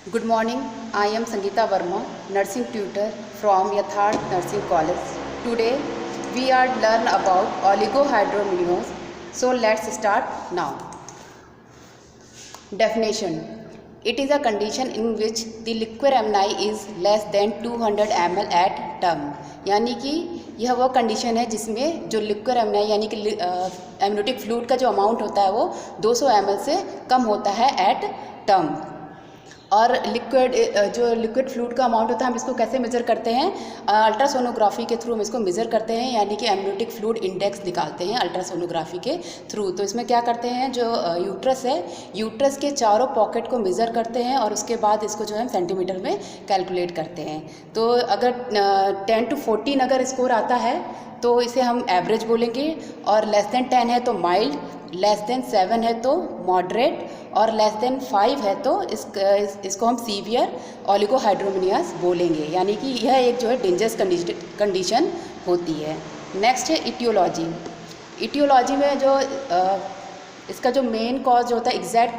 Good morning. I am Sangeeta Verma, nursing tutor from Yatharth Nursing College. Today we are learn about oligohydramnios. So let's start now. Definition: it is a condition in which the liquid amni is less than 200 ml at term. यानी कि यह वो condition है जिसमें जो liquid एमनाई यानी कि amniotic fluid का जो अमाउंट होता है वो 200 ml से कम होता है एट टर्म। और जो लिक्विड फ्लूइड का अमाउंट होता है हम इसको कैसे मेज़र करते हैं? अल्ट्रासोनोग्राफी के थ्रू हम इसको मेज़र करते हैं, यानी कि एमनियोटिक फ्लूइड इंडेक्स निकालते हैं अल्ट्रासोनोग्राफी के थ्रू। तो इसमें क्या करते हैं, जो यूट्रस है, यूट्रस के चारों पॉकेट को मेज़र करते हैं और उसके बाद इसको जो है सेंटीमीटर में कैलकुलेट करते हैं। तो अगर 10 to 14 अगर स्कोर आता है तो इसे हम एवरेज बोलेंगे, और लेस देन 10 है तो माइल्ड, लेस देन 7 है तो मॉडरेट, और लेस देन 5 है तो इसको हम सीवियर ओलिगोहाइड्रोमिनियास बोलेंगे। यानी कि यह एक जो है डेंजरस कंडीशन होती है। नेक्स्ट है इटियोलॉजी। इटियोलॉजी में जो इसका जो मेन कॉज होता है, एग्जैक्ट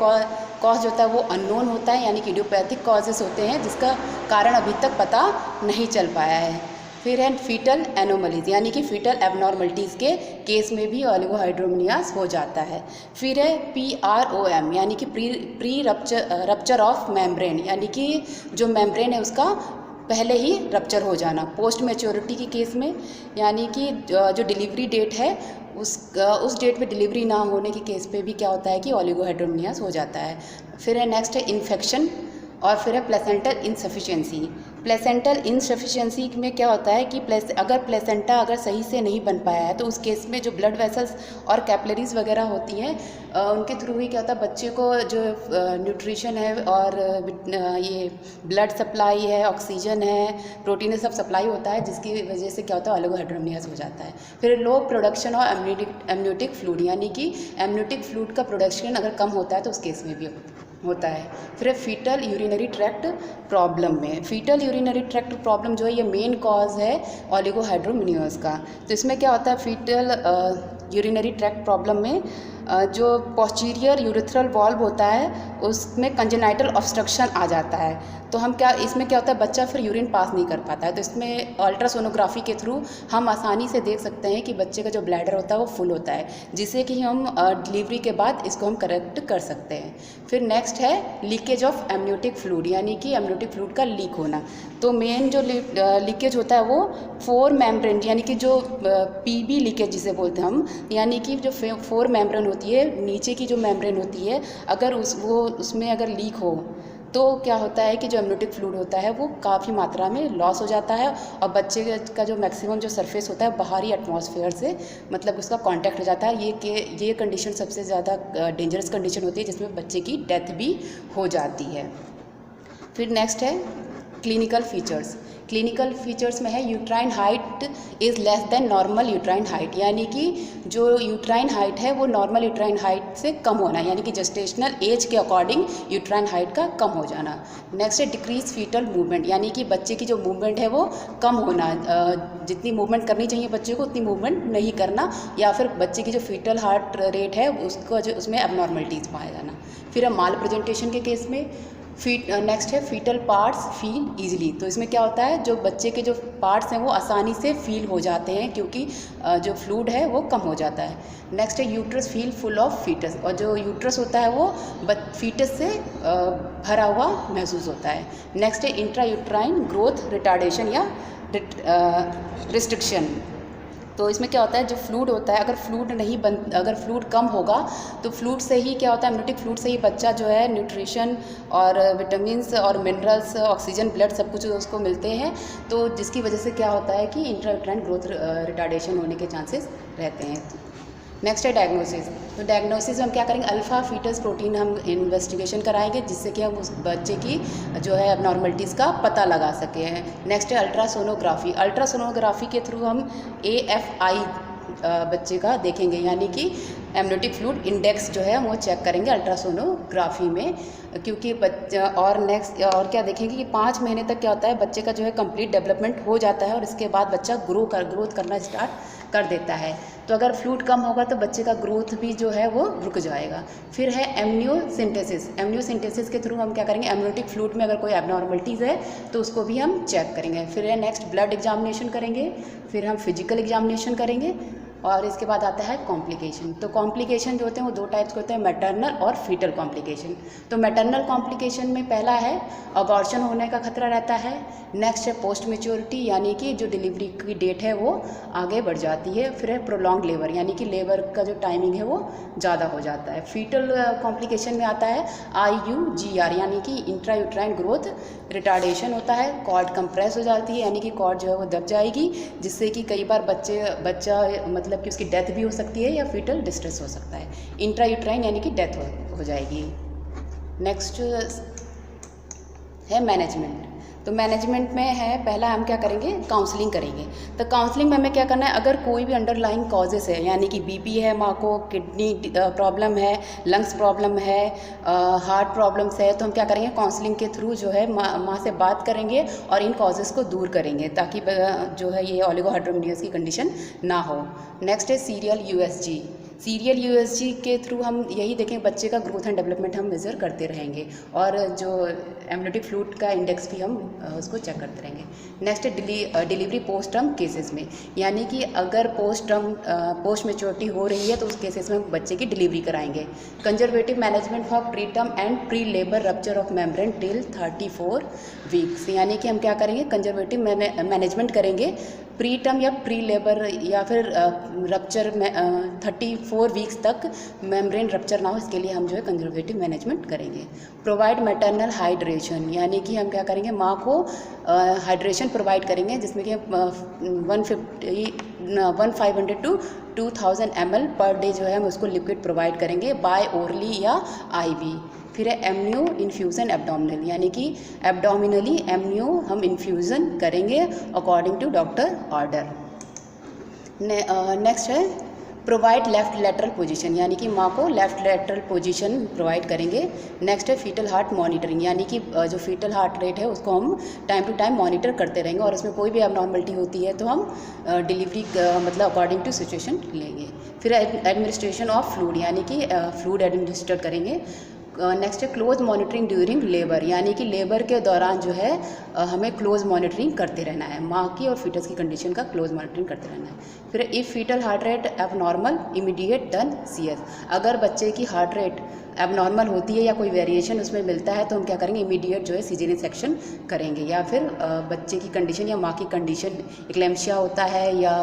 कॉज होता है वो अननोन होता है, यानी कि इडियोपैथिक कॉजेस होते हैं जिसका कारण अभी तक पता नहीं चल पाया है। फिर है फीटल एनोमलीज, यानी कि फीटल एबनॉर्मलिटीज़ के केस में भी ओलिगोहाइड्रोमिनियास हो जाता है। फिर है PROM, यानी कि प्री रप्चर ऑफ मेम्ब्रेन, यानी कि जो मेम्ब्रेन है उसका पहले ही रप्चर हो जाना। पोस्ट मैच्योरिटी के केस में, यानी कि जो डिलीवरी डेट है उस डेट पे डिलीवरी ना होने के केस पे भी क्या होता है कि ओलिगोहाइड्रोमिनियास हो जाता है। फिर है नेक्स्ट है इन्फेक्शन, और फिर है प्लेसेंटल इनसफिशिएंसी। प्लेसेंटल इनसफिशिएंसी में क्या होता है कि अगर प्लेसेंटा अगर सही से नहीं बन पाया है तो उस केस में जो ब्लड वेसल्स और कैपिलरीज वगैरह होती हैं उनके थ्रू ही क्या होता है, बच्चे को जो न्यूट्रिशन है और ये ब्लड सप्लाई है, ऑक्सीजन है, प्रोटीन है, सब सप्लाई होता है, जिसकी वजह से क्या होता है ओलिगोहाइड्रोमिनियास हो जाता है। फिर लो प्रोडक्शन और एमनियोटिक फ्लूइड, यानी कि एमनियोटिक फ्लूइड का प्रोडक्शन अगर कम होता है तो उस केस में भी होता है। फिर फीटल यूरिनरी ट्रैक्ट प्रॉब्लम में, फीटल यूरिनरी ट्रैक्ट प्रॉब्लम जो है ये मेन कॉज है ओलिगोहाइड्रोमिनियास का। तो इसमें क्या होता है, फीटल यूरिनरी ट्रैक्ट प्रॉब्लम में जो पोस्टीरियर यूरेथ्रल वॉल्व होता है उसमें कंजेनाइटल ऑब्स्ट्रक्शन आ जाता है। तो हम क्या, इसमें क्या होता है, बच्चा फिर यूरिन पास नहीं कर पाता है। तो इसमें अल्ट्रासोनोग्राफी के थ्रू हम आसानी से देख सकते हैं कि बच्चे का जो ब्लैडर होता है वो फुल होता है, जिससे कि हम डिलीवरी के बाद इसको हम करेक्ट कर सकते हैं। फिर नेक्स्ट है लीकेज ऑफ एमनियोटिक फ्लूइड, यानी कि एमनियोटिक फ्लूइड का लीक होना। तो मेन जो लीकेज होता है वो 4 मेम्ब्रेन, यानी कि जो PB लीकेज जिसे बोलते हैं हम, यानी कि जो 4 मेम्ब्रेन होती है, नीचे की जो मेम्ब्रेन होती है, अगर उसमें अगर लीक हो तो क्या होता है कि जो एमनियोटिक फ्लूइड होता है वो काफ़ी मात्रा में लॉस हो जाता है, और बच्चे का जो मैक्सिमम जो सरफेस होता है बाहरी एटमॉस्फेयर से मतलब उसका कांटेक्ट हो जाता है। ये कंडीशन सबसे ज़्यादा डेंजरस कंडीशन होती है, जिसमें बच्चे की डेथ भी हो जाती है। फिर नेक्स्ट है क्लिनिकल फीचर्स। क्लिनिकल फीचर्स में है uterine height is less than normal uterine height, यानी कि जो यूट्राइन हाइट है वो नॉर्मल यूट्राइन हाइट से कम होना, यानी कि जेस्टेशनल एज के अकॉर्डिंग यूट्राइन हाइट का कम हो जाना। नेक्स्ट है डिक्रीज फीटल मूवमेंट, यानी कि बच्चे की जो मूवमेंट है वो कम होना, जितनी मूवमेंट करनी चाहिए बच्चे को उतनी मूवमेंट नहीं करना, या फिर बच्चे की जो फीटल हार्ट रेट है उसको जो उसमें एबनॉर्मलिटीज़ पाया जाना। फिर है माल प्रेजेंटेशन के केस में नेक्स्ट है फीटल पार्ट्स फील ईजिली। तो इसमें क्या होता है, जो बच्चे के जो पार्ट्स हैं वो आसानी से फील हो जाते हैं क्योंकि जो फ्लूइड है वो कम हो जाता है। नेक्स्ट है uterus feel full of foetus, और जो यूट्रस होता है वो फीटस से भरा हुआ महसूस होता है। नेक्स्ट है इंट्रा यूट्राइन ग्रोथ रिटार्डेशन या रिस्ट्रिक्शन। तो इसमें क्या होता है, जो फ्लूइड होता है अगर फ्लूइड कम होगा तो फ्लूइड से ही क्या होता है, एमनियोटिक फ्लूइड से ही बच्चा जो है न्यूट्रिशन और विटामिन्स और मिनरल्स, ऑक्सीजन, ब्लड सब कुछ उसको मिलते हैं। तो जिसकी वजह से क्या होता है कि इंट्रायूट्राइन ग्रोथ रिटार्डेशन होने के चांसेस रहते हैं। नेक्स्ट है डायग्नोसिस। तो डायग्नोसिस में हम क्या करेंगे, अल्फ़ा फीटस प्रोटीन हम इन्वेस्टिगेशन कराएंगे जिससे कि हम उस बच्चे की जो है एबनॉर्मलिटीज़ का पता लगा सकें। नेक्स्ट है अल्ट्रासोनोग्राफी। अल्ट्रासोनोग्राफी के थ्रू हम AFI बच्चे का देखेंगे, यानी कि एमनियोटिक फ्लूइड इंडेक्स जो है वो चेक करेंगे अल्ट्रासोनोग्राफी में, क्योंकि बच्चा और क्या देखेंगे कि 5 महीने तक क्या होता है, बच्चे का जो है कंप्लीट डेवलपमेंट हो जाता है और इसके बाद बच्चा ग्रोथ करना स्टार्ट कर देता है। तो अगर फ्लूइड कम होगा तो बच्चे का ग्रोथ भी जो है वो रुक जाएगा। फिर है एमनियोसिंथेसिस। एमनियोसिंथेसिस के थ्रू हम क्या करेंगे, एमनियोटिक फ्लूइड में अगर कोई एबनॉर्मलिटीज़ है तो उसको भी हम चेक करेंगे। फिर है नेक्स्ट ब्लड एग्जामिनेशन करेंगे, फिर हम फिजिकल एग्जामिनेशन करेंगे और इसके बाद आता है कॉम्प्लिकेशन। तो कॉम्प्लिकेशन जो होते हैं वो 2 टाइप्स के होते हैं, मैटरनल और फीटल कॉम्प्लिकेशन। तो मैटरनल कॉम्प्लिकेशन में पहला है अबॉर्शन होने का खतरा रहता है। नेक्स्ट है पोस्ट मैच्योरिटी, यानी कि जो डिलीवरी की डेट है वो आगे बढ़ जाती है। फिर है प्रोलॉन्ग लेबर, यानी कि लेबर का जो टाइमिंग है वो ज़्यादा हो जाता है। फीटल कॉम्प्लिकेशन में आता है IUGR, यानी कि इंट्रा यूट्राइन ग्रोथ रिटार्डेशन होता है। कॉर्ड कंप्रेस हो जाती है, यानी कि कॉर्ड जो है वो दब जाएगी, जिससे कि कई बार बच्चा मतलब कि उसकी डेथ भी हो सकती है या फीटल डिस्ट्रेस हो सकता है। इंट्रा यूट्राइन यानी कि डेथ हो जाएगी। नेक्स्ट है मैनेजमेंट। तो मैनेजमेंट में है, पहला हम क्या करेंगे, काउंसलिंग करेंगे। तो काउंसलिंग में हमें क्या करना है, अगर कोई भी अंडरलाइंग कॉजेस है, यानी कि BP है माँ को, किडनी प्रॉब्लम है, लंग्स प्रॉब्लम है, हार्ट प्रॉब्लम्स है, तो हम क्या करेंगे, काउंसलिंग के थ्रू जो है माँ से बात करेंगे और इन कॉजेस को दूर करेंगे ताकि जो है ये ओलिगोहाइड्रोमनियस की कंडीशन ना हो। नेक्स्ट है सीरियल USG। सीरियल USG के थ्रू हम यही देखें, बच्चे का ग्रोथ एंड डेवलपमेंट हम मेज़र करते रहेंगे और जो एमनियोटिक फ्लूइड का इंडेक्स भी हम उसको चेक करते रहेंगे। नेक्स्ट है डिलीवरी पोस्ट टर्म केसेस में, यानी कि अगर पोस्ट मैच्योरिटी हो रही है तो उस केसेस में बच्चे की डिलीवरी कराएंगे। Conservative management for pre term and pre labour rupture of membrane till 34 weeks, यानी कि हम क्या करेंगे, कंजर्वेटिव मैनेजमेंट करेंगे प्री टर्म या प्री लेबर या फिर रप्चर में 34 वीक्स तक मेम्ब्रेन रप्चर ना हो, इसके लिए हम जो है कंजर्वेटिव मैनेजमेंट करेंगे। प्रोवाइड मैटरनल हाइड्रेशन, यानी कि हम क्या करेंगे, माँ को हाइड्रेशन प्रोवाइड करेंगे, जिसमें कि 1500 to 2000 ml पर डे जो है हम उसको लिक्विड प्रोवाइड करेंगे बाय ओरली या IV। फिर है एमनियो इन्फ्यूज़न एब्डोमिनल, यानी कि एब्डोमिनली एमनियो हम इन्फ्यूज़न करेंगे according to doctor order. Next है प्रोवाइड लेफ्ट लेटरल पोजीशन, यानी कि माँ को लेफ्ट लेटरल पोजीशन प्रोवाइड करेंगे। नेक्स्ट है फीटल हार्ट मॉनिटरिंग, यानी कि जो फीटल हार्ट रेट है उसको हम टाइम टू टाइम मॉनिटर करते रहेंगे और उसमें कोई भी एबनॉर्मलिटी होती है तो हम डिलीवरी मतलब अकॉर्डिंग टू सिचुएशन लेंगे। फिर एडमिनिस्ट्रेशन ऑफ फ्लूइड, यानी कि फ्लूइड एडमिनिस्टर करेंगे। नेक्स्ट है क्लोज मॉनिटरिंग ड्यूरिंग लेबर, यानी कि लेबर के दौरान जो है हमें क्लोज मॉनिटरिंग करते रहना है, माँ की और फीटस की कंडीशन का क्लोज मॉनिटरिंग करते रहना है। फिर if foetal heart rate abnormal immediate done CS, अगर बच्चे की हार्ट रेट एबनॉर्मल होती है या कोई वेरिएशन उसमें मिलता है तो हम क्या करेंगे, इमीडिएट जो है सीजेरियन सेक्शन करेंगे, या फिर बच्चे की कंडीशन या माँ की कंडीशन इक्लेम्शिया होता है या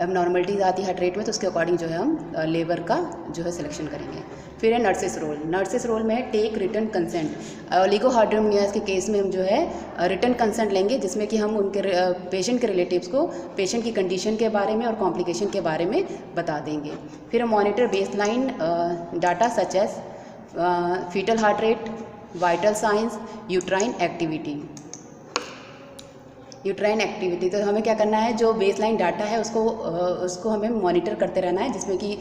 एबनॉर्मलिटीज आती है हार्ट रेट में तो उसके अकॉर्डिंग जो है हम लेबर का जो है सिलेक्शन करेंगे। फिर है नर्सिस रोल। नर्सिस रोल में है टेक रिटर्न कंसेंट। ओलिगोहाइड्रोमनियास के केस में हम जो है रिटर्न कंसेंट लेंगे, जिसमें कि हम उनके पेशेंट के रिलेटिव्स को पेशेंट की कंडीशन के बारे में और कॉम्प्लिकेशन के बारे में बता देंगे। फिर monitor baseline data such as foetal heart rate, vital signs, uterine activity. तो हमें क्या करना है, जो बेसलाइन डाटा है उसको हमें मॉनिटर करते रहना है, जिसमें कि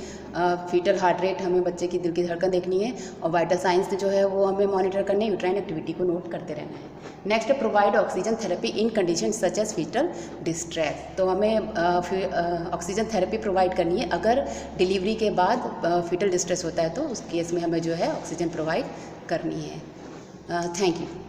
फीटल हार्ट रेट हमें बच्चे की दिल की धड़कन देखनी है और वाइटल साइंस जो है वो हमें मॉनिटर करने, यूट्राइन एक्टिविटी को नोट करते रहना है। Next provide oxygen therapy in condition such as fetal distress, तो हमें ऑक्सीजन थेरेपी प्रोवाइड करनी है अगर डिलीवरी के बाद फीटल डिस्ट्रेस होता है तो उस केस में हमें जो है ऑक्सीजन प्रोवाइड करनी है। Thank you.